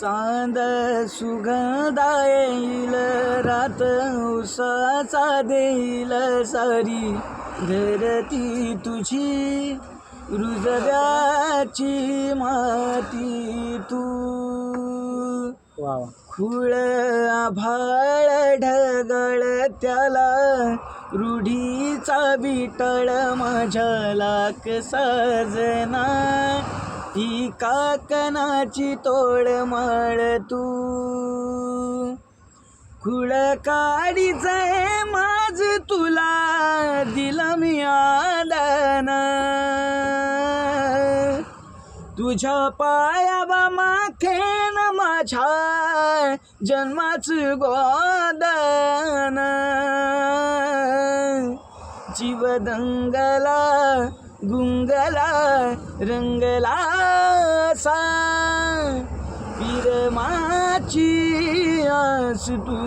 चांद सुगंधा येईल रात उसाचा देईल सारी धरती तुझी रुजव्याची माती तू खुळ आभाळ ढगळ त्याला रूढीचा विटळ माझ्या लाख सजना ही काकणाची तोडमाळ तू खुळ काडीच माझ तुला दिला मी आदान तुझ्या पायावा माखेन माझ्या जन्माचं गोदान जीव दंगला गुंगला रंगला सा पिरमाची आस तू